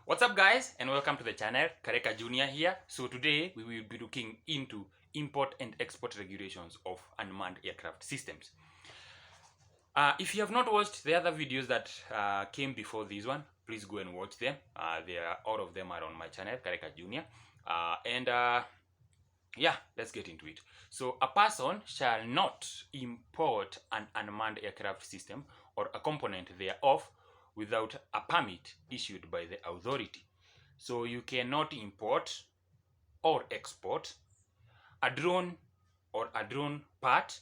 What's up guys, and welcome to the channel. Karekajnr here. So today we will be looking into import and export regulations of unmanned aircraft systems. If you have not watched the other videos that came before this one, please go and watch them. All of them are on my channel, Karekajnr. Yeah, let's get into it. So a person shall not import an unmanned aircraft system or a component thereof without a permit issued by the authority. So you cannot import or export a drone or a drone part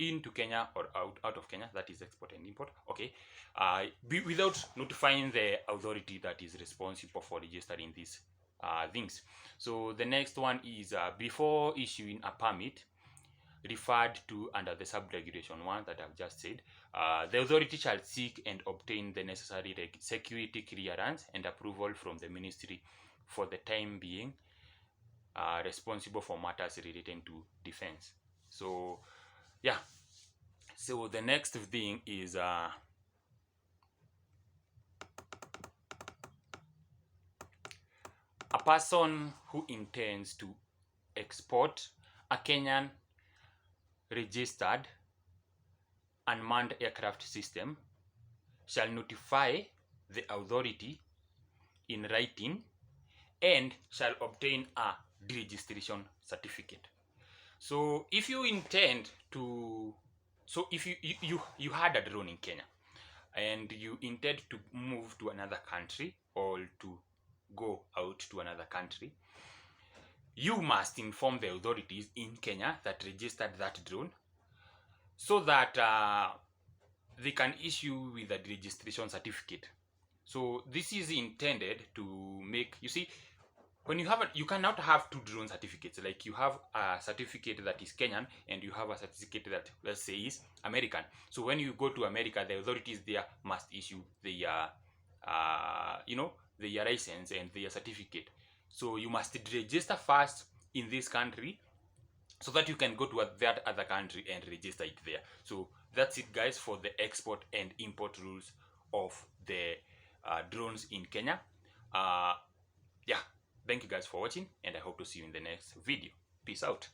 into Kenya or out of Kenya, that is export and import, okay, without notifying the authority that is responsible for registering these things. So the next one is before issuing a permit referred to under the sub-regulation 1 that I've just said, the authority shall seek and obtain the necessary security clearance and approval from the ministry for the time being responsible for matters relating to defense. So yeah, so the next thing is a person who intends to export a Kenyan registered unmanned aircraft system shall notify the authority in writing and shall obtain a deregistration certificate. So if you intend to, so if you had a drone in Kenya and you intend to move to another country or to go out to another country, you must inform the authorities in Kenya that registered that drone so that they can issue with a registration certificate. So this is intended to make, you see, when you have you cannot have two drone certificates. Like you have a certificate that is Kenyan and you have a certificate that, let's say, is American. So when you go to America, the authorities there must issue the their license and their certificate. So you must register first in this country so that you can go to that other country and register it there. So that's it guys for the export and import rules of the drones in Kenya. Yeah, thank you guys for watching and I hope to see you in the next video. Peace out.